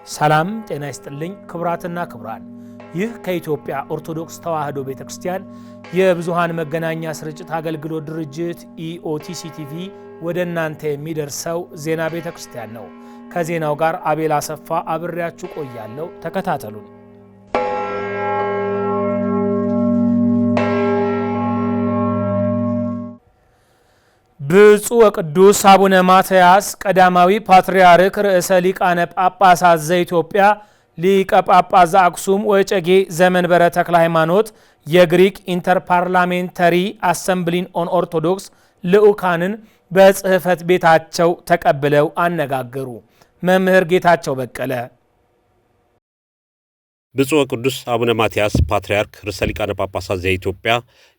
ሰላም ጤና ይስጥልኝ ክቡራትና ክቡራን ይህ ከኢትዮጵያ ኦርቶዶክስ ተዋሕዶ ቤተክርስቲያን የብዙሃን መገናኛ ስርጭት አገልግሎት ድርጅት ኢኦቲሲ ቲቪ ወደ እናንተ የሚደርሰው ዜና ቤተክርስቲያን ነው። ከዜናው ጋር አቤል አሰፋ አብሬያችሁ ቆያለሁ። ተከታተሉን። ብፁዕ ወቅዱስ አቡነ ማትያስ ቀዳማዊ ፓትርያርክ ርዕሰ ሊቃነ ጳጳሳት ዘኢትዮጵያ ሊቀ ጳጳስ ዘአክሱም ወዕጨጌ ዘመንበረ ተክለ ሃይማኖት የግሪክ ኢንተርፓርላሜንታሪ አሰምብሊን ኦን ኦርቶዶክስ ልዑካንን በጽሕፈት ቤታቸው ተቀብለው አነጋገሩ። መምህር ጌታቸው በቀለ። ብፁዕ ወቅዱስ አቡነ ማትያስ ፓትርያርክ ርዕሰ ሊቃነ ጳጳሳት ዘኢትዮጵያ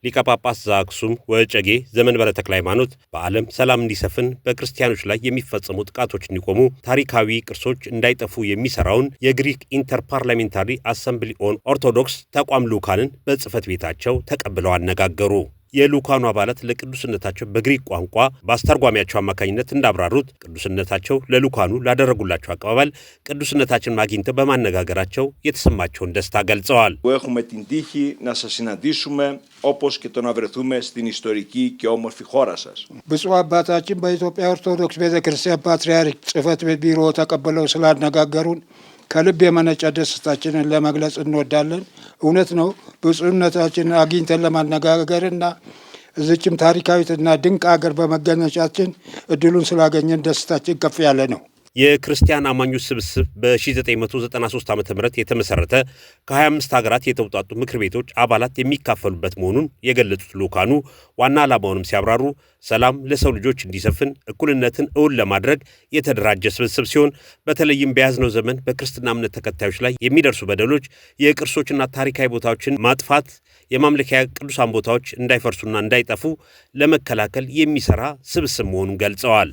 ሊቀ ጳጳስ ዘአክሱም ወዕጨጌ ዘመንበረ ተክለ ሃይማኖት በዓለም ሰላም እንዲሰፍን በክርስቲያኖች ላይ የሚፈጸሙ ጥቃቶች እንዲቆሙ ታሪካዊ ቅርሶች እንዳይጠፉ የሚሰራውን የግሪክ ኢንተርፓርላሜንታሪ አሰምብሊ ኦን ኦርቶዶክስ ተቋም ልዑካንን በጽሕፈት ቤታቸው ተቀብለው አነጋገሩ። የልዑካኑ አባላት ለቅዱስነታቸው በግሪክ ቋንቋ በአስተርጓሚያቸው አማካኝነት እንዳብራሩት ቅዱስነታቸው ለልዑካኑ ላደረጉላቸው አቀባበል ቅዱስነታችን ማግኝተው በማነጋገራቸው የተሰማቸውን ደስታ ገልጸዋል። Έχουμε την τύχη να σας συναντήσουμε όπως και το να βρεθούμε στην ιστορική και όμορφη χώρα σας. ብፁዕ አባታችን በኢትዮጵያ ኦርቶዶክስ ቤተክርስቲያን ፓትርያርክ ጽሕፈት ቤት ቢሮ ተቀብለው ስላነጋገሩን ከልብ የመነጨ ደስታችንን ለመግለጽ እንወዳለን። እውነት ነው፣ ብፁዕነታችንን አግኝተን ለማነጋገርና እዚችም ታሪካዊትና ድንቅ ሀገር በመገኘታችን እድሉን ስላገኘን ደስታችን ከፍ ያለ ነው። የክርስቲያን አማኞች ስብስብ በ1993 ዓ.ም የተመሰረተ ከ25 ሀገራት የተውጣጡ ምክር ቤቶች አባላት የሚካፈሉበት መሆኑን የገለጹት ልዑካኑ ዋና ዓላማውንም ሲያብራሩ ሰላም ለሰው ልጆች እንዲሰፍን እኩልነትን እውን ለማድረግ የተደራጀ ስብስብ ሲሆን በተለይም በያዝነው ዘመን በክርስትና እምነት ተከታዮች ላይ የሚደርሱ በደሎች፣ የቅርሶችና ታሪካዊ ቦታዎችን ማጥፋት፣ የማምለኪያ ቅዱሳን ቦታዎች እንዳይፈርሱና እንዳይጠፉ ለመከላከል የሚሰራ ስብስብ መሆኑን ገልጸዋል።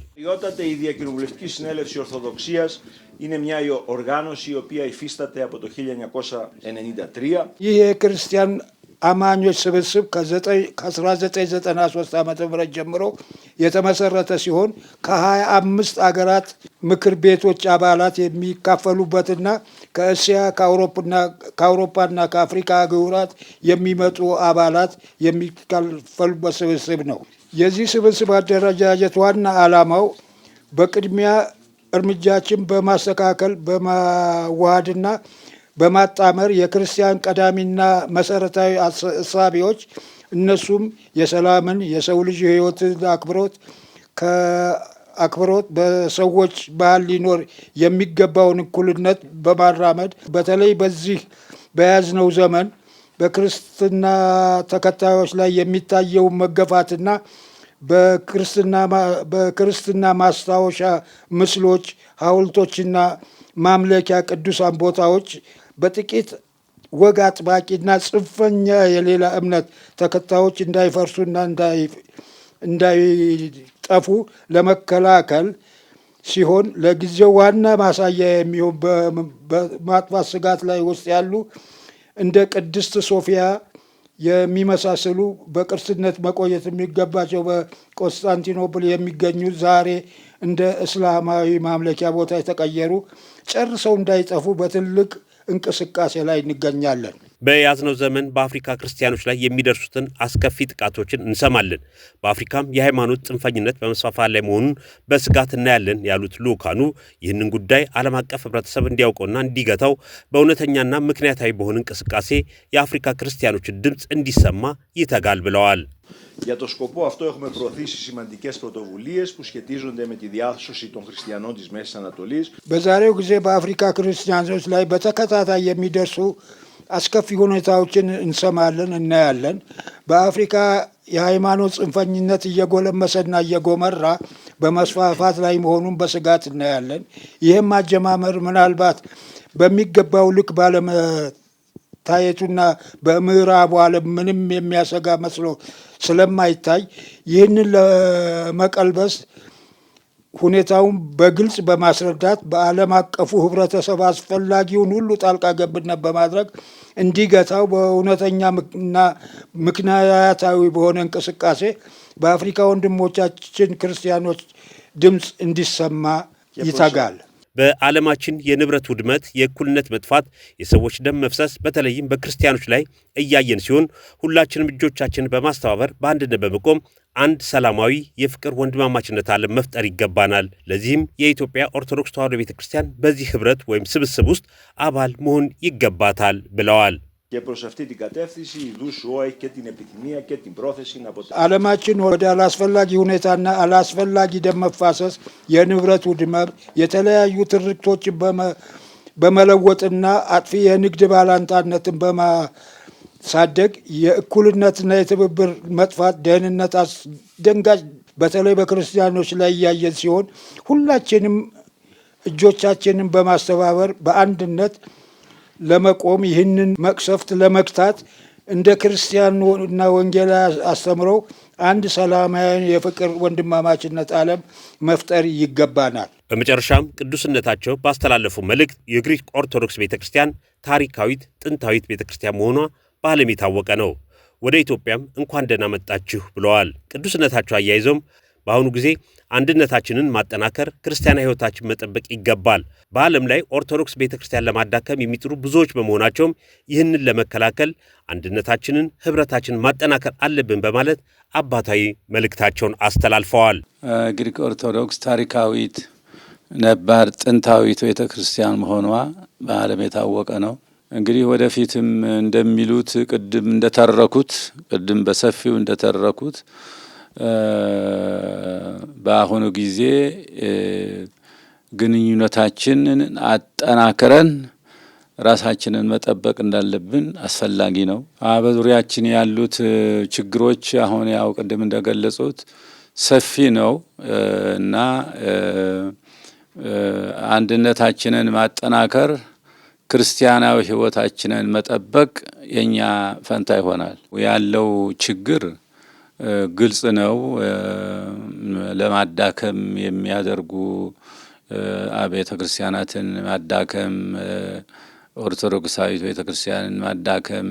Η Διακοινοβουλευτική Συνέλευση Ορθοδοξίας είναι μια οργάνωση η οποία υφίσταται από το 1993. ይህ የክርስቲያን አማኞች ስብስብ ከ1993 ዓ.ም ጀምሮ የተመሰረተ ሲሆን ከ25 አገራት ምክር ቤቶች አባላት የሚካፈሉበትና ከእስያ ከአውሮፓና ከአፍሪካ አህጉራት የሚመጡ አባላት የሚካፈሉበት ስብስብ ነው። የዚህ ስብስብ አደረጃጀት ዋና ዓላማው በቅድሚያ እርምጃችን በማስተካከል በማዋሃድና በማጣመር የክርስቲያን ቀዳሚና መሰረታዊ እሳቤዎች እነሱም የሰላምን፣ የሰው ልጅ ሕይወትን አክብሮት በሰዎች ባህል ሊኖር የሚገባውን እኩልነት በማራመድ በተለይ በዚህ በያዝነው ዘመን በክርስትና ተከታዮች ላይ የሚታየው መገፋትና በክርስትና ማስታወሻ ምስሎች፣ ሐውልቶችና ማምለኪያ ቅዱሳን ቦታዎች በጥቂት ወግ አጥባቂና ጽንፈኛ የሌላ እምነት ተከታዮች እንዳይፈርሱና እንዳይጠፉ ለመከላከል ሲሆን ለጊዜው ዋና ማሳያ የሚሆን በማጥፋት ስጋት ላይ ውስጥ ያሉ እንደ ቅድስት ሶፊያ የሚመሳሰሉ በቅርስነት መቆየት የሚገባቸው በኮንስታንቲኖፕል የሚገኙ ዛሬ እንደ እስላማዊ ማምለኪያ ቦታ የተቀየሩ ጨርሰው እንዳይጠፉ በትልቅ እንቅስቃሴ ላይ እንገኛለን። በያዝነው ዘመን በአፍሪካ ክርስቲያኖች ላይ የሚደርሱትን አስከፊ ጥቃቶችን እንሰማለን። በአፍሪካም የሃይማኖት ጽንፈኝነት በመስፋፋት ላይ መሆኑን በስጋት እናያለን ያሉት ልዑካኑ ይህንን ጉዳይ ዓለም አቀፍ ሕብረተሰብ እንዲያውቀውና እንዲገታው በእውነተኛና ምክንያታዊ በሆነ እንቅስቃሴ የአፍሪካ ክርስቲያኖችን ድምፅ እንዲሰማ ይተጋል ብለዋል። Για το σκοπό αυτό έχουμε προωθήσει σημαντικές πρωτοβουλίες που σχετίζονται με τη διάσωση των χριστιανών της Μέσης Ανατολής. በዛሬው ጊዜ በአፍሪካ ክርስቲያኖች ላይ በተከታታይ የሚደርሱ አስከፊ ሁኔታዎችን እንሰማለን፣ እናያለን። በአፍሪካ የሃይማኖት ጽንፈኝነት እየጎለመሰና እየጎመራ በመስፋፋት ላይ መሆኑን በስጋት እናያለን። ይህም አጀማመር ምናልባት በሚገባው ልክ ባለመታየቱና በምዕራቡ ዓለም ምንም የሚያሰጋ መስሎ ስለማይታይ ይህንን ለመቀልበስ ሁኔታውን በግልጽ በማስረዳት በዓለም አቀፉ ሕብረተሰብ አስፈላጊውን ሁሉ ጣልቃ ገብነት በማድረግ እንዲገታው በእውነተኛና ምክንያታዊ በሆነ እንቅስቃሴ በአፍሪካ ወንድሞቻችን ክርስቲያኖች ድምፅ እንዲሰማ ይተጋል። በዓለማችን የንብረት ውድመት፣ የእኩልነት መጥፋት፣ የሰዎች ደም መፍሰስ በተለይም በክርስቲያኖች ላይ እያየን ሲሆን ሁላችንም እጆቻችንን በማስተባበር በአንድነት በመቆም አንድ ሰላማዊ የፍቅር ወንድማማችነት ዓለም መፍጠር ይገባናል። ለዚህም የኢትዮጵያ ኦርቶዶክስ ተዋሕዶ ቤተክርስቲያን በዚህ ህብረት ወይም ስብስብ ውስጥ አባል መሆን ይገባታል ብለዋል። ዓለማችን ወደ አላስፈላጊ ሁኔታና አላስፈላጊ ደም መፋሰስ፣ የንብረት ውድመት፣ የተለያዩ ትርክቶችን በመለወጥና አጥፊ የንግድ ባላንጣነትን በማሳደግ የእኩልነትና የትብብር መጥፋት፣ ደህንነት አስደንጋጭ በተለይ በክርስቲያኖች ላይ እያየን ሲሆን ሁላችንም እጆቻችንን በማስተባበር በአንድነት ለመቆም ይህንን መቅሰፍት ለመግታት እንደ ክርስቲያንና ወንጌላዊ አስተምረው አንድ ሰላማዊ የፍቅር ወንድማማችነት ዓለም መፍጠር ይገባናል። በመጨረሻም ቅዱስነታቸው ባስተላለፉ መልእክት የግሪክ ኦርቶዶክስ ቤተክርስቲያን ታሪካዊት ጥንታዊት ቤተክርስቲያን መሆኗ በዓለም የታወቀ ነው። ወደ ኢትዮጵያም እንኳን ደህና መጣችሁ ብለዋል። ቅዱስነታቸው አያይዘውም በአሁኑ ጊዜ አንድነታችንን ማጠናከር፣ ክርስቲያናዊ ሕይወታችን መጠበቅ ይገባል። በዓለም ላይ ኦርቶዶክስ ቤተክርስቲያን ለማዳከም የሚጥሩ ብዙዎች በመሆናቸውም ይህንን ለመከላከል አንድነታችንን፣ ህብረታችንን ማጠናከር አለብን በማለት አባታዊ መልእክታቸውን አስተላልፈዋል። ግሪክ ኦርቶዶክስ ታሪካዊት ነባር ጥንታዊት ቤተክርስቲያን መሆኗ በዓለም የታወቀ ነው። እንግዲህ ወደፊትም እንደሚሉት ቅድም በሰፊው እንደተረኩት በአሁኑ ጊዜ ግንኙነታችንን አጠናክረን ራሳችንን መጠበቅ እንዳለብን አስፈላጊ ነው። በዙሪያችን ያሉት ችግሮች አሁን ያው ቅድም እንደገለጹት ሰፊ ነው እና አንድነታችንን ማጠናከር፣ ክርስቲያናዊ ሕይወታችንን መጠበቅ የኛ ፈንታ ይሆናል። ያለው ችግር ግልጽ ነው። ለማዳከም የሚያደርጉ አብያተ ክርስቲያናትን ማዳከም፣ ኦርቶዶክሳዊት ቤተ ክርስቲያንን ማዳከም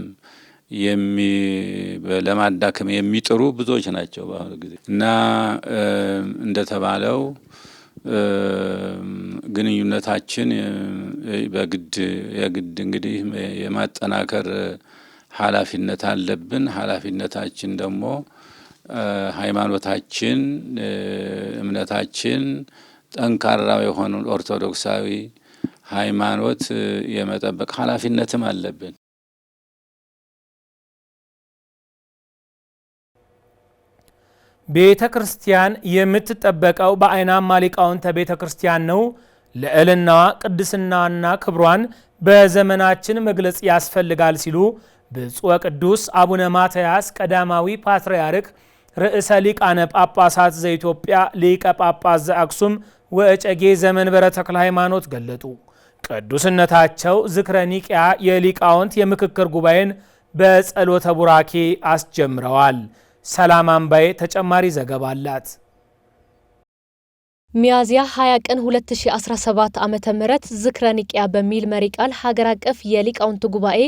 ለማዳከም የሚጥሩ ብዙዎች ናቸው በአሁኑ ጊዜ እና እንደተባለው ግንኙነታችን የግድ እንግዲህ የማጠናከር ኃላፊነት አለብን። ኃላፊነታችን ደግሞ ሃይማኖታችን፣ እምነታችን ጠንካራ የሆኑ ኦርቶዶክሳዊ ሃይማኖት የመጠበቅ ኃላፊነትም አለብን። ቤተ ክርስቲያን የምትጠበቀው በአይናማ ሊቃውንተ ቤተ ክርስቲያን ነው። ልዕልናዋ፣ ቅድስናዋና ክብሯን በዘመናችን መግለጽ ያስፈልጋል ሲሉ ብፁዕ ወቅዱስ አቡነ ማትያስ ቀዳማዊ ፓትርያርክ ርዕሰ ሊቃነ ጳጳሳት ዘኢትዮጵያ ሊቀ ጳጳስ ዘአክሱም ወእጨጌ ዘመንበረ ተክለ ሃይማኖት ገለጡ። ቅዱስነታቸው ዝክረ ኒቅያ የሊቃውንት የምክክር ጉባኤን በጸሎተ ቡራኬ አስጀምረዋል። ሰላም አምባዬ ተጨማሪ ዘገባ አላት። ሚያዝያ 20 ቀን 2017 ዓመተ ምህረት ዝክረ ኒቅያ በሚል መሪ ቃል ሀገር አቀፍ የሊቃውንት ጉባኤ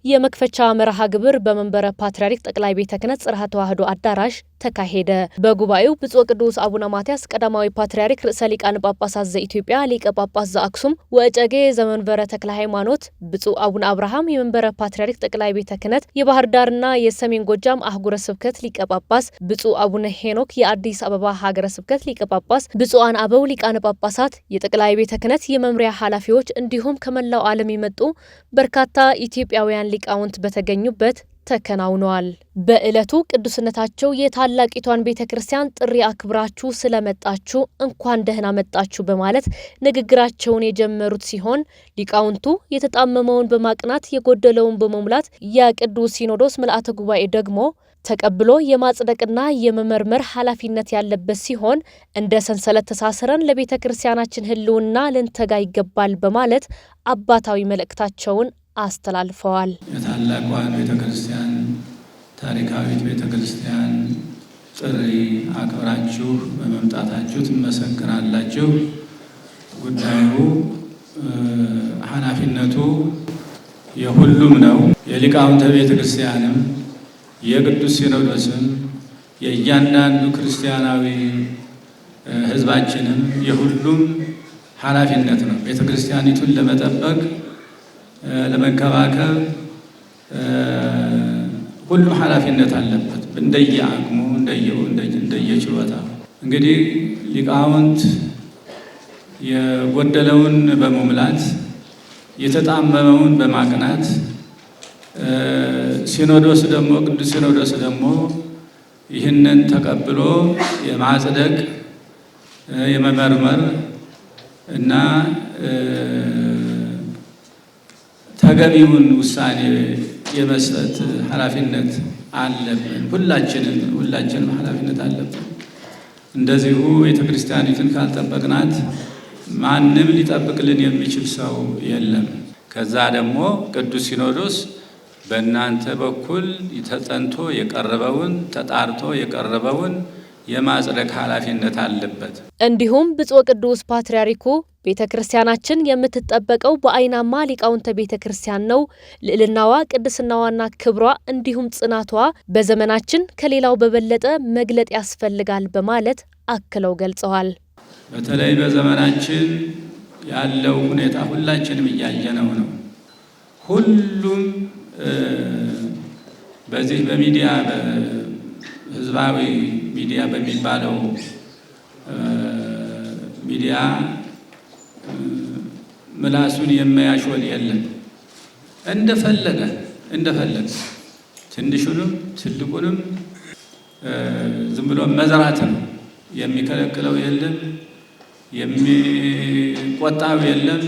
የመክፈቻ መርሃ ግብር በመንበረ ፓትርያርክ ጠቅላይ ቤተ ክህነት ጽርሐ ተዋሕዶ አዳራሽ ተካሄደ። በጉባኤው ብፁዕ ቅዱስ አቡነ ማትያስ ቀዳማዊ ፓትርያርክ ርዕሰ ሊቃነ ጳጳሳት ዘኢትዮጵያ ሊቀ ጳጳስ ዘአክሱም ወእጨጌ ዘመንበረ ተክለ ሃይማኖት፣ ብፁዕ አቡነ አብርሃም የመንበረ ፓትርያርክ ጠቅላይ ቤተ ክህነት የባህር ዳርና የሰሜን ጎጃም አህጉረ ስብከት ሊቀ ጳጳስ፣ ብፁዕ አቡነ ሄኖክ የአዲስ አበባ ሀገረ ስብከት ሊቀ ጳጳስ፣ ብፁዓን አበው ሊቃነ ጳጳሳት፣ የጠቅላይ ቤተ ክህነት የመምሪያ ኃላፊዎች እንዲሁም ከመላው ዓለም የመጡ በርካታ ኢትዮጵያውያን ሊቃውንት በተገኙበት ተከናውነዋል። በዕለቱ ቅዱስነታቸው የታላቂቷን ቤተ ክርስቲያን ጥሪ አክብራችሁ ስለመጣችሁ እንኳን ደህና መጣችሁ በማለት ንግግራቸውን የጀመሩት ሲሆን ሊቃውንቱ የተጣመመውን በማቅናት የጎደለውን በመሙላት የቅዱስ ሲኖዶስ ምልአተ ጉባኤ ደግሞ ተቀብሎ የማጽደቅና የመመርመር ኃላፊነት ያለበት ሲሆን እንደ ሰንሰለት ተሳስረን ለቤተ ክርስቲያናችን ሕልውና ልንተጋ ይገባል በማለት አባታዊ መልእክታቸውን አስተላልፈዋል። የታላቋን ቤተ ክርስቲያን ታሪካዊት ቤተ ክርስቲያን ጥሪ አክብራችሁ በመምጣታችሁ ትመሰክራላችሁ። ጉዳዩ ኃላፊነቱ የሁሉም ነው። የሊቃውንተ ቤተ ክርስቲያንም የቅዱስ ሲኖዶስም የእያንዳንዱ ክርስቲያናዊ ሕዝባችንም የሁሉም ኃላፊነት ነው። ቤተ ክርስቲያኒቱን ለመጠበቅ ለመንከባከብ ሁሉም ኃላፊነት አለበት እንደየአቅሙ እንደየችሎታ። እንግዲህ ሊቃውንት የጎደለውን በመሙላት የተጣመመውን በማቅናት ሲኖዶስ ደግሞ ቅዱስ ሲኖዶስ ደግሞ ይህንን ተቀብሎ የማጽደቅ የመመርመር እና ተገቢውን ውሳኔ የመስጠት ኃላፊነት አለብን። ሁላችንም ኃላፊነት አለብን። እንደዚሁ ቤተ ክርስቲያኒቱን ካልጠበቅናት ማንም ሊጠብቅልን የሚችል ሰው የለም። ከዛ ደግሞ ቅዱስ ሲኖዶስ በእናንተ በኩል ተጠንቶ የቀረበውን ተጣርቶ የቀረበውን የማጽደቅ ኃላፊነት አለበት። እንዲሁም ብፁዕ ቅዱስ ፓትርያርኩ ቤተ ክርስቲያናችን የምትጠበቀው በአይናማ ሊቃውንተ ቤተ ክርስቲያን ነው። ልዕልናዋ፣ ቅድስናዋና ክብሯ እንዲሁም ጽናቷ በዘመናችን ከሌላው በበለጠ መግለጥ ያስፈልጋል በማለት አክለው ገልጸዋል። በተለይ በዘመናችን ያለው ሁኔታ ሁላችንም እያየነው ነው። ሁሉም በዚህ በሚዲያ ህዝባዊ ሚዲያ በሚባለው ሚዲያ ምላሱን የማያሾል የለም። እንደፈለገ ትንሹንም ትልቁንም ዝም ብሎ መዝራት ነው። የሚከለክለው የለም፣ የሚቆጣው የለም፣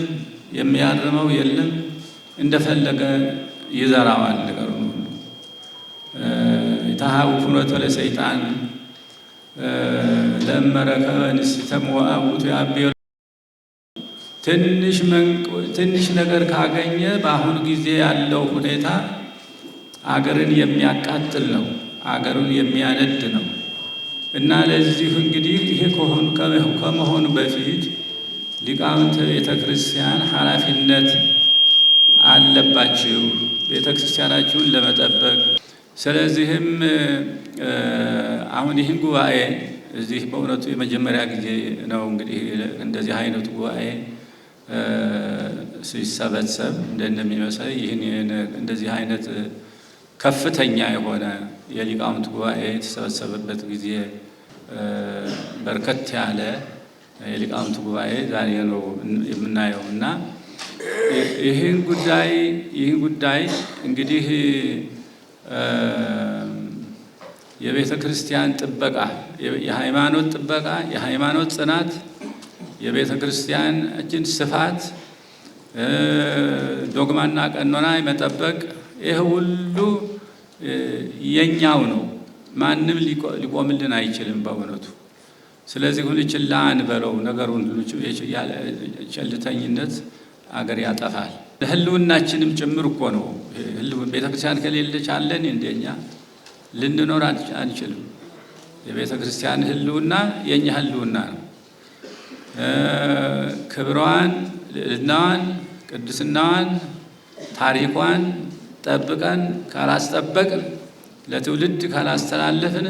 የሚያርመው የለም። እንደፈለገ ይዘራዋል ነገሩ ነው። ታሃው ፍኖተ ለሰይጣን ለመረከበ ንስተ ሞአውቱ ያቢል። ትንሽ ነገር ካገኘ በአሁኑ ጊዜ ያለው ሁኔታ አገርን የሚያቃጥል ነው፣ አገሩን የሚያነድ ነው። እና ለዚህ እንግዲህ ይሄ ከመሆኑ በፊት ሊቃውንተ ቤተ ክርስቲያን ኃላፊነት አለባችሁ ቤተ ክርስቲያናችሁን ለመጠበቅ። ስለዚህም አሁን ይህን ጉባኤ እዚህ በእውነቱ የመጀመሪያ ጊዜ ነው እንግዲህ እንደዚህ አይነቱ ጉባኤ ሲሰበሰብ እንደሚመስል ይህን እንደዚህ አይነት ከፍተኛ የሆነ የሊቃውንት ጉባኤ የተሰበሰበበት ጊዜ በርከት ያለ የሊቃውንት ጉባኤ ዛሬ ነው የምናየው እና ይህን ጉዳይ እንግዲህ የቤተ ክርስቲያን ጥበቃ፣ የሃይማኖት ጥበቃ፣ የሃይማኖት ጽናት፣ የቤተ ክርስቲያናችን ስፋት፣ ዶግማና ቀኖና መጠበቅ ይህ ሁሉ የኛው ነው። ማንም ሊቆምልን አይችልም በእውነቱ። ስለዚህ ሁሉ ችላ አንበለው ነገሩን። ቸልተኝነት አገር ያጠፋል። ለህልውናችንም ጭምር እኮ ነው። ቤተ ክርስቲያን ከሌለች አለን እንደኛ ልንኖር አንችልም። የቤተ ክርስቲያን ህልውና የኛ ህልውና ነው። ክብሯን፣ ልዕልናዋን፣ ቅድስናዋን፣ ታሪኳን ጠብቀን ካላስጠበቅን ለትውልድ ካላስተላለፍን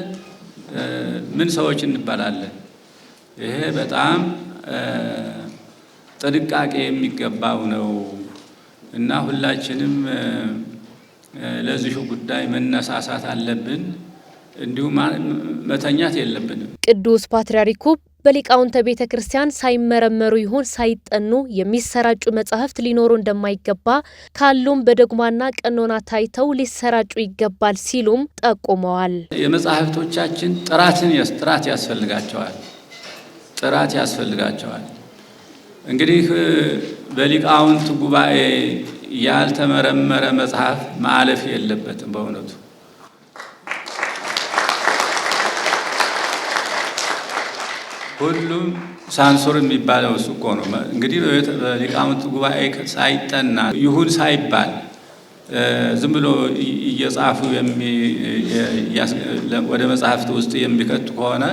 ምን ሰዎች እንባላለን? ይሄ በጣም ጥንቃቄ የሚገባው ነው እና ሁላችንም ለዚሁ ጉዳይ መነሳሳት አለብን። እንዲሁም መተኛት የለብንም። ቅዱስ ፓትርያርኩ በሊቃውንተ ቤተ ክርስቲያን ሳይመረመሩ ይሁን ሳይጠኑ የሚሰራጩ መጻሕፍት ሊኖሩ እንደማይገባ ካሉም በዶግማና ቀኖና ታይተው ሊሰራጩ ይገባል ሲሉም ጠቁመዋል። የመጻሕፍቶቻችን ጥራት ያስፈልጋቸዋል። እንግዲህ በሊቃውንት ጉባኤ ያልተመረመረ መጽሐፍ ማለፍ የለበትም በእውነቱ። ሁሉም ሳንሱር የሚባለው እሱ እኮ ነው። እንግዲህ በሊቃውንት ጉባኤ ሳይጠና ይሁን ሳይባል ዝም ብሎ እየጻፉ ወደ መጽሐፍት ውስጥ የሚከቱ ከሆነ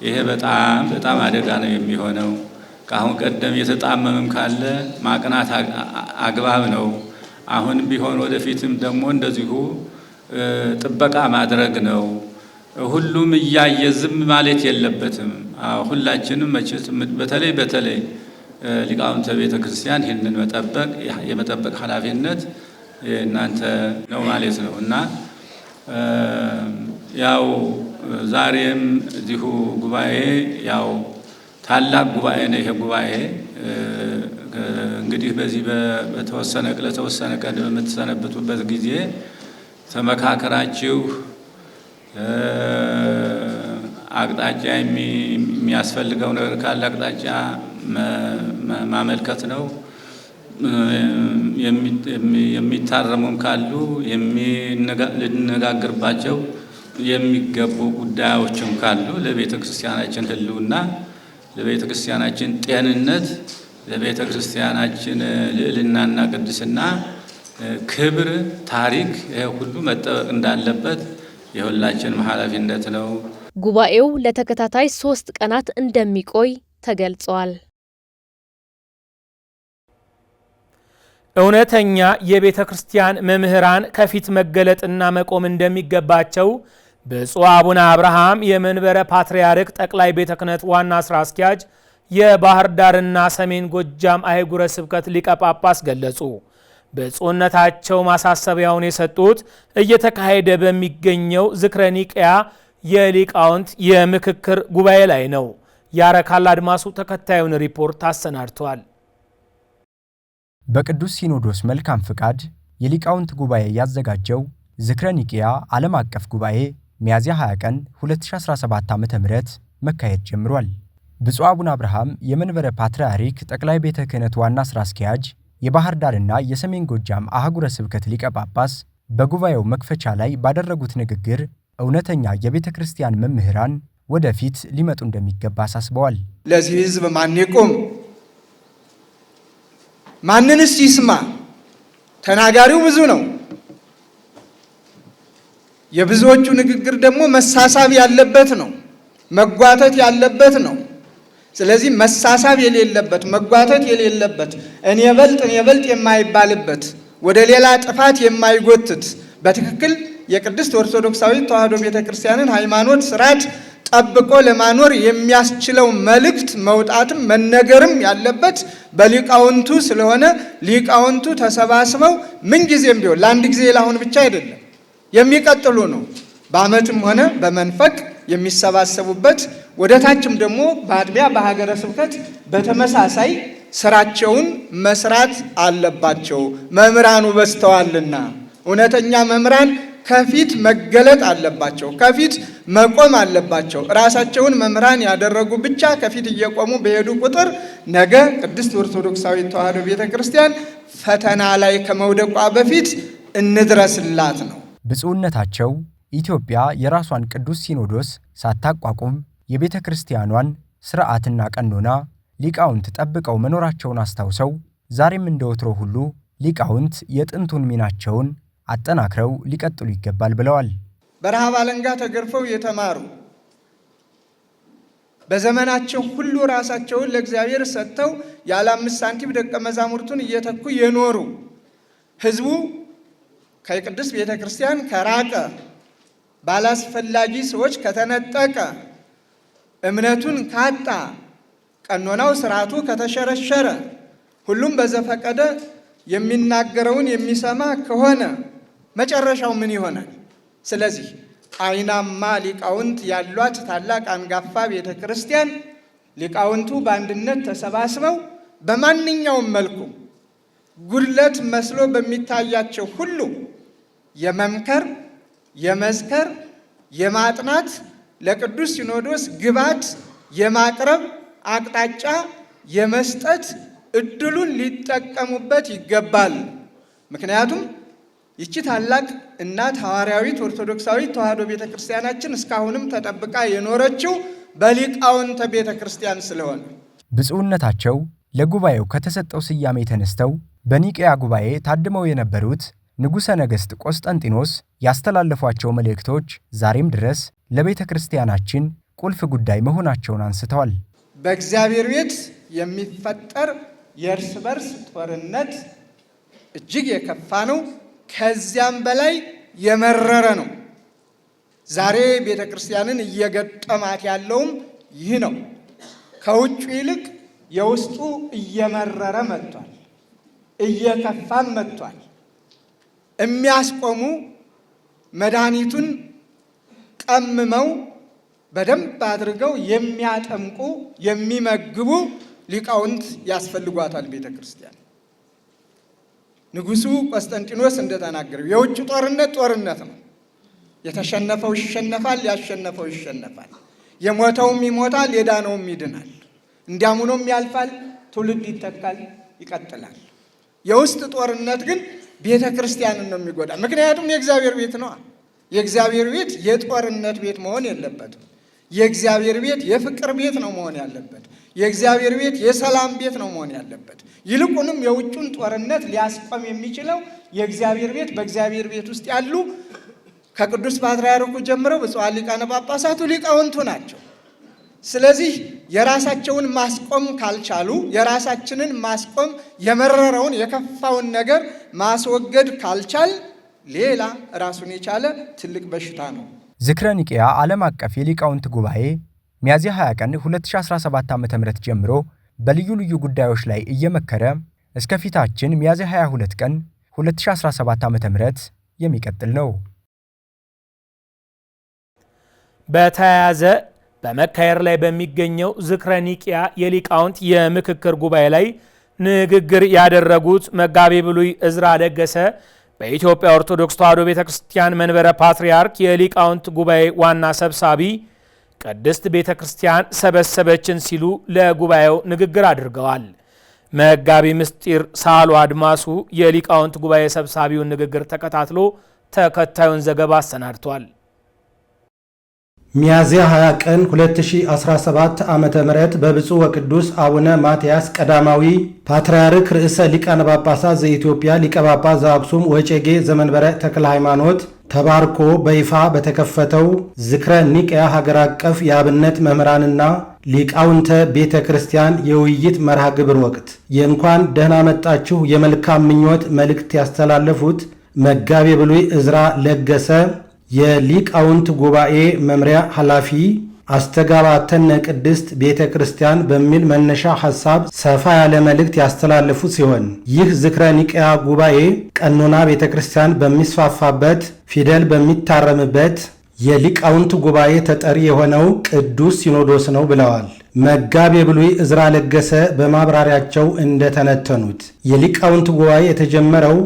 ይሄ በጣም አደጋ ነው የሚሆነው። ከአሁን ቀደም የተጣመመም ካለ ማቅናት አግባብ ነው። አሁን ቢሆን ወደፊትም ደግሞ እንደዚሁ ጥበቃ ማድረግ ነው። ሁሉም እያየ ዝም ማለት የለበትም። ሁላችንም መቼስ በተለይ ሊቃውንተ ቤተ ክርስቲያን ይህንን የመጠበቅ ኃላፊነት እናንተ ነው ማለት ነው እና ያው ዛሬም እዚሁ ጉባኤ ያው ታላቅ ጉባኤ ነው። ይሄ ጉባኤ እንግዲህ በዚህ ለተወሰነ ቀን በምትሰነብቱበት ጊዜ ተመካከራችሁ አቅጣጫ የሚያስፈልገው ነገር ካለ አቅጣጫ ማመልከት ነው። የሚታረሙም ካሉ ልንነጋገርባቸው የሚገቡ ጉዳዮችም ካሉ ለቤተ ክርስቲያናችን ሕልውና፣ ለቤተ ክርስቲያናችን ጤንነት፣ ለቤተ ክርስቲያናችን ልዕልናና ቅድስና፣ ክብር፣ ታሪክ ይሄ ሁሉ መጠበቅ እንዳለበት የሁላችንም ኃላፊነት ነው። ጉባኤው ለተከታታይ 3 ቀናት እንደሚቆይ ተገልጿል። እውነተኛ የቤተ ክርስቲያን መምህራን ከፊት መገለጥና መቆም እንደሚገባቸው ብፁዕ አቡነ አብርሃም የመንበረ ፓትርያርክ ጠቅላይ ቤተ ክህነት ዋና ሥራ አስኪያጅ የባህር ዳርና ሰሜን ጎጃም አህጉረ ስብከት ሊቀ ጳጳስ ገለጹ። ብፁዕነታቸው ማሳሰቢያውን የሰጡት እየተካሄደ በሚገኘው ዝክረ ኒቅያ የሊቃውንት የምክክር ጉባኤ ላይ ነው። ያረካል አድማሱ ተከታዩን ሪፖርት አሰናድቷል። በቅዱስ ሲኖዶስ መልካም ፍቃድ የሊቃውንት ጉባኤ ያዘጋጀው ዝክረ ኒቅያ ዓለም አቀፍ ጉባኤ ሚያዝያ 20 ቀን 2017 ዓ.ም መካሄድ ጀምሯል። ብፁዕ አቡነ አብርሃም የመንበረ ፓትርያርክ ጠቅላይ ቤተ ክህነት ዋና ሥራ አስኪያጅ የባህር ዳርና የሰሜን ጎጃም አህጉረ ስብከት ሊቀ ጳጳስ በጉባኤው መክፈቻ ላይ ባደረጉት ንግግር እውነተኛ የቤተ ክርስቲያን መምህራን ወደፊት ሊመጡ እንደሚገባ አሳስበዋል። ለዚህ ሕዝብ ማን ይቁም? ማንንስ ይስማ? ተናጋሪው ብዙ ነው። የብዙዎቹ ንግግር ደግሞ መሳሳብ ያለበት ነው፣ መጓተት ያለበት ነው። ስለዚህ መሳሳብ የሌለበት፣ መጓተት የሌለበት፣ እኔ በልጥ የማይባልበት፣ ወደ ሌላ ጥፋት የማይጎትት በትክክል የቅድስት ኦርቶዶክሳዊት ተዋሕዶ ቤተክርስቲያንን ሃይማኖት ስርዓት ጠብቆ ለማኖር የሚያስችለው መልእክት መውጣትም መነገርም ያለበት በሊቃውንቱ ስለሆነ ሊቃውንቱ ተሰባስበው ምን ጊዜም ቢሆን ለአንድ ጊዜ ለአሁን ብቻ አይደለም የሚቀጥሉ ነው። በዓመትም ሆነ በመንፈቅ የሚሰባሰቡበት ወደ ታችም ደግሞ በአጥቢያ በሀገረ ስብከት በተመሳሳይ ስራቸውን መስራት አለባቸው። መምህራኑ በዝተዋልና እውነተኛ መምህራን ከፊት መገለጥ አለባቸው፣ ከፊት መቆም አለባቸው። ራሳቸውን መምህራን ያደረጉ ብቻ ከፊት እየቆሙ በሄዱ ቁጥር ነገ ቅድስት ኦርቶዶክሳዊት ተዋሕዶ ቤተክርስቲያን ፈተና ላይ ከመውደቋ በፊት እንድረስላት ነው። ብፁዕነታቸው ኢትዮጵያ የራሷን ቅዱስ ሲኖዶስ ሳታቋቁም የቤተ ክርስቲያኗን ሥርዓትና ቀኖና ሊቃውንት ጠብቀው መኖራቸውን አስታውሰው ዛሬም እንደወትሮ ሁሉ ሊቃውንት የጥንቱን ሚናቸውን አጠናክረው ሊቀጥሉ ይገባል ብለዋል። በረሃብ አለንጋ ተገርፈው የተማሩ በዘመናቸው ሁሉ ራሳቸውን ለእግዚአብሔር ሰጥተው ያለ 5 ሳንቲም ደቀ መዛሙርቱን እየተኩ የኖሩ ሕዝቡ ከቅድስት ቤተ ክርስቲያን ከራቀ፣ ባላስፈላጊ ሰዎች ከተነጠቀ፣ እምነቱን ካጣ፣ ቀኖናው ስርዓቱ ከተሸረሸረ፣ ሁሉም በዘፈቀደ የሚናገረውን የሚሰማ ከሆነ መጨረሻው ምን ይሆናል? ስለዚህ አይናማ ሊቃውንት ያሏት ታላቅ አንጋፋ ቤተ ክርስቲያን ሊቃውንቱ በአንድነት ተሰባስበው በማንኛውም መልኩ ጉድለት መስሎ በሚታያቸው ሁሉ የመምከር፣ የመዝከር፣ የማጥናት ለቅዱስ ሲኖዶስ ግባት የማቅረብ አቅጣጫ የመስጠት እድሉን ሊጠቀሙበት ይገባል። ምክንያቱም ይቺ ታላቅ እናት ሐዋርያዊት ኦርቶዶክሳዊት ተዋሕዶ ቤተክርስቲያናችን እስካሁንም ተጠብቃ የኖረችው በሊቃውንተ ቤተክርስቲያን ስለሆነ ብፁዕነታቸው ለጉባኤው ከተሰጠው ስያሜ ተነስተው በኒቅያ ጉባኤ ታድመው የነበሩት ንጉሠ ነገሥት ቆስጠንጢኖስ ያስተላለፏቸው መልእክቶች ዛሬም ድረስ ለቤተ ክርስቲያናችን ቁልፍ ጉዳይ መሆናቸውን አንስተዋል። በእግዚአብሔር ቤት የሚፈጠር የእርስ በርስ ጦርነት እጅግ የከፋ ነው። ከዚያም በላይ የመረረ ነው። ዛሬ ቤተ ክርስቲያንን እየገጠማት ያለውም ይህ ነው። ከውጭ ይልቅ የውስጡ እየመረረ መጥቷል፣ እየከፋም መጥቷል። የሚያስቆሙ መድኃኒቱን ቀምመው በደንብ አድርገው የሚያጠምቁ የሚመግቡ ሊቃውንት ያስፈልጓታል ቤተ ክርስቲያን። ንጉሡ ቆስጠንጢኖስ እንደተናገረው የውጭ ጦርነት ጦርነት ነው። የተሸነፈው ይሸነፋል፣ ያሸነፈው ይሸነፋል። የሞተውም ይሞታል፣ የዳነውም ይድናል። እንዲያም ሆኖም ያልፋል፣ ትውልድ ይተካል፣ ይቀጥላል። የውስጥ ጦርነት ግን ቤተ ክርስቲያንን ነው የሚጎዳ። ምክንያቱም የእግዚአብሔር ቤት ነው። የእግዚአብሔር ቤት የጦርነት ቤት መሆን የለበትም። የእግዚአብሔር ቤት የፍቅር ቤት ነው መሆን ያለበት። የእግዚአብሔር ቤት የሰላም ቤት ነው መሆን ያለበት። ይልቁንም የውጩን ጦርነት ሊያስቆም የሚችለው የእግዚአብሔር ቤት በእግዚአብሔር ቤት ውስጥ ያሉ ከቅዱስ ፓትርያርኩ ጀምረው ብፁዓን ሊቃነ ጳጳሳቱ ሊቃውንቱ ናቸው። ስለዚህ የራሳቸውን ማስቆም ካልቻሉ፣ የራሳችንን ማስቆም የመረረውን የከፋውን ነገር ማስወገድ ካልቻል ሌላ ራሱን የቻለ ትልቅ በሽታ ነው። ዝክረ ኒቅያ ዓለም አቀፍ የሊቃውንት ጉባኤ ሚያዝያ 20 ቀን 2017 ዓ.ም ጀምሮ በልዩ ልዩ ጉዳዮች ላይ እየመከረ እስከ ፊታችን ሚያዝያ 22 ቀን 2017 ዓ.ም የሚቀጥል ነው። በተያያዘ በመካሄድ ላይ በሚገኘው ዝክረ ኒቅያ የሊቃውንት የምክክር ጉባኤ ላይ ንግግር ያደረጉት መጋቤ ብሉይ ዕዝራ ለገሰ በኢትዮጵያ ኦርቶዶክስ ተዋሕዶ ቤተክርስቲያን መንበረ ፓትርያርክ የሊቃውንት ጉባኤ ዋና ሰብሳቢ ቅድስት ቤተክርስቲያን ሰበሰበችን ሲሉ ለጉባኤው ንግግር አድርገዋል። መጋቢ ምስጢር ሳሉ አድማሱ የሊቃውንት ጉባኤ ሰብሳቢውን ንግግር ተከታትሎ ተከታዩን ዘገባ አሰናድቷል። ሚያዝያ 20 ቀን 2017 ዓመተ ምህረት በብፁዕ ወቅዱስ አቡነ ማትያስ ቀዳማዊ ፓትርያርክ ርዕሰ ሊቃነ ጳጳሳት ዘኢትዮጵያ ሊቀ ጳጳስ ዘአክሱም ወዕጨጌ ዘመንበረ ተክለ ሃይማኖት ተባርኮ በይፋ በተከፈተው ዝክረ ኒቅያ ሀገር አቀፍ የአብነት መምህራንና ሊቃውንተ ቤተ ክርስቲያን የውይይት መርሃ ግብር ወቅት የእንኳን ደህና መጣችሁ የመልካም ምኞት መልእክት ያስተላለፉት መጋቤ ብሉይ ዕዝራ ለገሰ የሊቃውንት ጉባኤ መምሪያ ኃላፊ አስተጋባተነ ቅድስት ቤተ ክርስቲያን በሚል መነሻ ሐሳብ ሰፋ ያለ መልእክት ያስተላለፉ ሲሆን ይህ ዝክረ ኒቅያ ጉባኤ ቀኖና ቤተ ክርስቲያን በሚስፋፋበት ፊደል በሚታረምበት የሊቃውንት ጉባኤ ተጠሪ የሆነው ቅዱስ ሲኖዶስ ነው ብለዋል። መጋቤ ብሉይ ዕዝራ ለገሰ በማብራሪያቸው እንደተነተኑት የሊቃውንት ጉባኤ የተጀመረው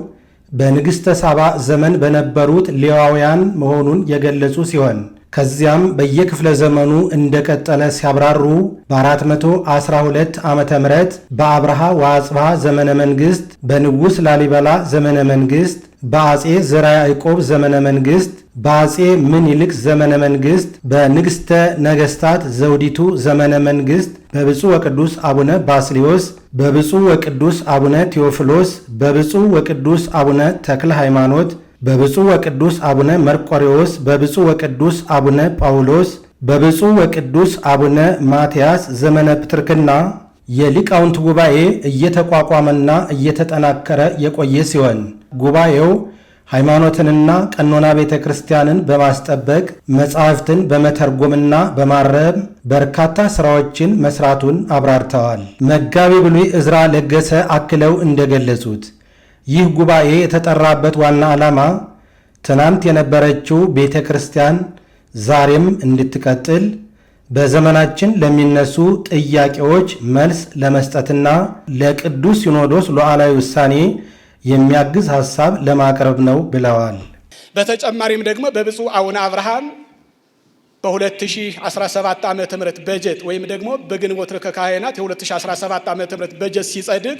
በንግሥተ ሳባ ዘመን በነበሩት ሌዋውያን መሆኑን የገለጹ ሲሆን ከዚያም በየክፍለ ዘመኑ እንደቀጠለ ሲያብራሩ በ412 ዓመተ ምህረት በአብርሃ ወአጽብሃ ዘመነ መንግሥት፣ በንጉሥ ላሊበላ ዘመነ መንግሥት፣ በአጼ ዘርዓ ያዕቆብ ዘመነ መንግሥት፣ በአጼ ምኒልክ ዘመነ መንግሥት፣ በንግሥተ ነገሥታት ዘውዲቱ ዘመነ መንግሥት፣ በብፁዕ ወቅዱስ አቡነ ባስልዮስ፣ በብፁዕ ወቅዱስ አቡነ ቴዎፍሎስ፣ በብፁዕ ወቅዱስ አቡነ ተክለ ሃይማኖት፣ በብፁዕ ወቅዱስ አቡነ መርቆሬዎስ፣ በብፁዕ ወቅዱስ አቡነ ጳውሎስ፣ በብፁዕ ወቅዱስ አቡነ ማትያስ ዘመነ ፕትርክና የሊቃውንት ጉባኤ እየተቋቋመና እየተጠናከረ የቆየ ሲሆን ጉባኤው ሃይማኖትንና ቀኖና ቤተ ክርስቲያንን በማስጠበቅ መጻሕፍትን በመተርጎምና በማረም በርካታ ሥራዎችን መስራቱን አብራርተዋል። መጋቤ ብሉይ ዕዝራ ለገሰ አክለው እንደገለጹት ይህ ጉባኤ የተጠራበት ዋና ዓላማ ትናንት የነበረችው ቤተ ክርስቲያን ዛሬም እንድትቀጥል በዘመናችን ለሚነሱ ጥያቄዎች መልስ ለመስጠትና ለቅዱስ ሲኖዶስ ሉዓላዊ ውሳኔ የሚያግዝ ሐሳብ ለማቅረብ ነው ብለዋል። በተጨማሪም ደግሞ በብፁዕ አቡነ አብርሃም በ2017 ዓመተ ምህረት በጀት ወይም ደግሞ በግንቦት ርክበ ካህናት የ2017 ዓመተ ምህረት በጀት ሲጸድቅ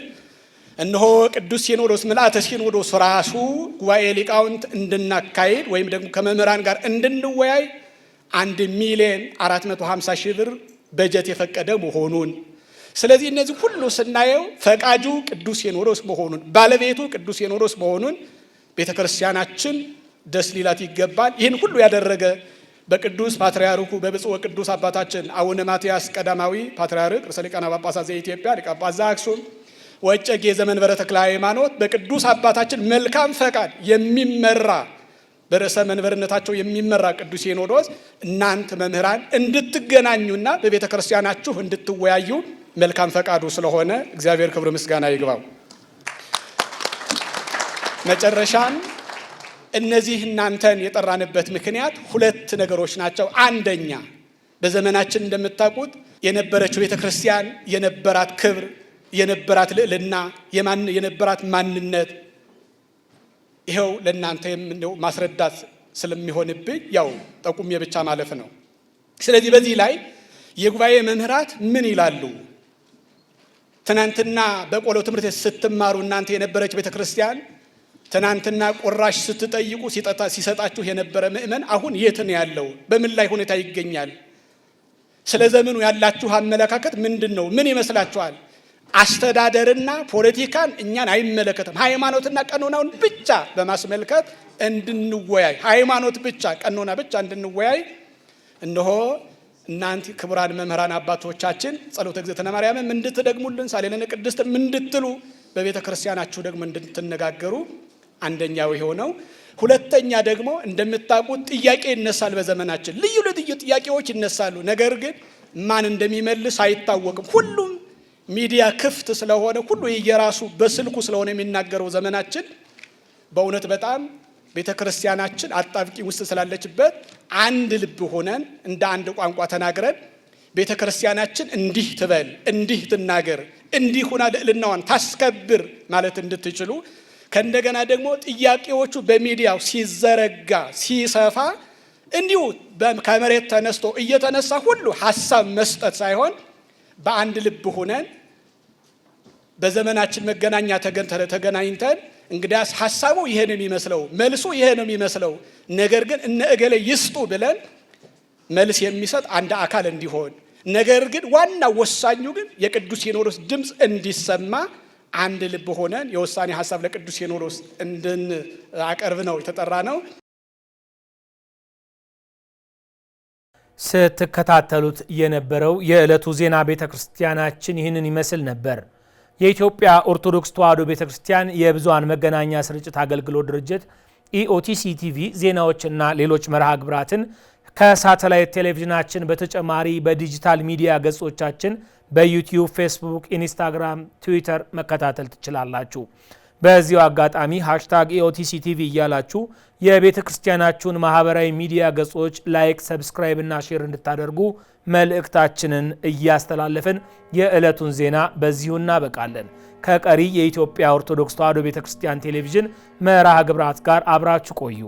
እነሆ ቅዱስ ሲኖዶስ ምልአተ ሲኖዶስ ራሱ ጉባኤ ሊቃውንት እንድናካሄድ ወይም ደግሞ ከመምህራን ጋር እንድንወያይ 1,450,000 ብር በጀት የፈቀደ መሆኑን፣ ስለዚህ እነዚህ ሁሉ ስናየው ፈቃጁ ቅዱስ ሲኖዶስ መሆኑን ባለቤቱ ቅዱስ ሲኖዶስ መሆኑን ቤተክርስቲያናችን ደስ ሊላት ይገባል። ይህን ሁሉ ያደረገ በቅዱስ ፓትርያርኩ በብፁዕ ወቅዱስ አባታችን አቡነ ማትያስ ቀዳማዊ ፓትርያርክ ርዕሰ ሊቃነ ጳጳሳት ዘኢትዮጵያ ሊቀ ጳጳስ ዘአክሱም ወዕጨጌ ዘመንበረ ተክለ ሃይማኖት በቅዱስ አባታችን መልካም ፈቃድ የሚመራ በርዕሰ መንበርነታቸው የሚመራ ቅዱስ ሲኖዶስ እናንተ መምህራን እንድትገናኙና በቤተ ክርስቲያናችሁ እንድትወያዩ መልካም ፈቃዱ ስለሆነ እግዚአብሔር ክብር ምስጋና ይግባው። መጨረሻም እነዚህ እናንተን የጠራንበት ምክንያት ሁለት ነገሮች ናቸው። አንደኛ በዘመናችን እንደምታውቁት የነበረችው ቤተክርስቲያን የነበራት ክብር፣ የነበራት ልዕልና፣ የነበራት ማንነት ይሄው ለእናንተ የምነው ማስረዳት ስለሚሆንብኝ ያው ጠቁሜ ብቻ ማለፍ ነው። ስለዚህ በዚህ ላይ የጉባኤ መምህራት ምን ይላሉ? ትናንትና በቆሎ ትምህርት ስትማሩ እናንተ የነበረች ቤተክርስቲያን ትናንትና ቁራሽ ስትጠይቁ ሲሰጣችሁ የነበረ ምእመን አሁን የት ነው ያለው? በምን ላይ ሁኔታ ይገኛል? ስለ ዘመኑ ያላችሁ አመለካከት ምንድነው? ምን ይመስላችኋል? አስተዳደርና ፖለቲካን እኛን አይመለከትም። ሃይማኖትና ቀኖናውን ብቻ በማስመልከት እንድንወያይ፣ ሃይማኖት ብቻ ቀኖና ብቻ እንድንወያይ እነሆ እናንተ ክቡራን መምህራን አባቶቻችን ጸሎተ እግዝእትነ ማርያምን እንድትደግሙልን፣ ሳሌለነ ቅድስት እንድትሉ፣ በቤተ ክርስቲያናችሁ ደግሞ እንድትነጋገሩ አንደኛው የሆነው። ሁለተኛ ደግሞ እንደምታውቁት ጥያቄ ይነሳል። በዘመናችን ልዩ ልዩ ጥያቄዎች ይነሳሉ። ነገር ግን ማን እንደሚመልስ አይታወቅም። ሁሉም ሚዲያ ክፍት ስለሆነ ሁሉ የየራሱ በስልኩ ስለሆነ የሚናገረው ዘመናችን በእውነት በጣም ቤተ ክርስቲያናችን አጣብቂኝ ውስጥ ስላለችበት አንድ ልብ ሆነን እንደ አንድ ቋንቋ ተናግረን ቤተ ክርስቲያናችን እንዲህ ትበል፣ እንዲህ ትናገር፣ እንዲህ ሆና ልዕልናዋን ታስከብር ማለት እንድትችሉ ከእንደገና ደግሞ ጥያቄዎቹ በሚዲያው ሲዘረጋ ሲሰፋ እንዲሁ ከመሬት ተነስቶ እየተነሳ ሁሉ ሀሳብ መስጠት ሳይሆን በአንድ ልብ ሆነን በዘመናችን መገናኛ ተገናኝተን እንግዲያስ ሐሳቡ ይሄ ነው የሚመስለው፣ መልሱ ይሄ ነው የሚመስለው፣ ነገር ግን እነ እገሌ ይስጡ ብለን መልስ የሚሰጥ አንድ አካል እንዲሆን፣ ነገር ግን ዋና ወሳኙ ግን የቅዱስ ሲኖዶስ ድምፅ እንዲሰማ አንድ ልብ ሆነን የውሳኔ ሐሳብ ለቅዱስ ሲኖዶስ እንድናቀርብ ነው የተጠራ ነው። ስትከታተሉት የነበረው የዕለቱ ዜና ቤተክርስቲያናችን ይህንን ይመስል ነበር። የኢትዮጵያ ኦርቶዶክስ ተዋሕዶ ቤተክርስቲያን የብዙሃን መገናኛ ስርጭት አገልግሎት ድርጅት ኢኦቲሲ ቲቪ ዜናዎችና ሌሎች መርሃ ግብራትን ከሳተላይት ቴሌቪዥናችን በተጨማሪ በዲጂታል ሚዲያ ገጾቻችን በዩቲዩብ፣ ፌስቡክ፣ ኢንስታግራም፣ ትዊተር መከታተል ትችላላችሁ። በዚሁ አጋጣሚ #ኢኦቲሲ ቲቪ እያላችሁ የቤተ ክርስቲያናችሁን ማህበራዊ ሚዲያ ገጾች ላይክ፣ ሰብስክራይብ እና ሼር እንድታደርጉ መልእክታችንን እያስተላለፍን የዕለቱን ዜና በዚሁ እናበቃለን። ከቀሪ የኢትዮጵያ ኦርቶዶክስ ተዋሕዶ ቤተክርስቲያን ቴሌቪዥን መርሃ ግብራት ጋር አብራችሁ ቆዩ።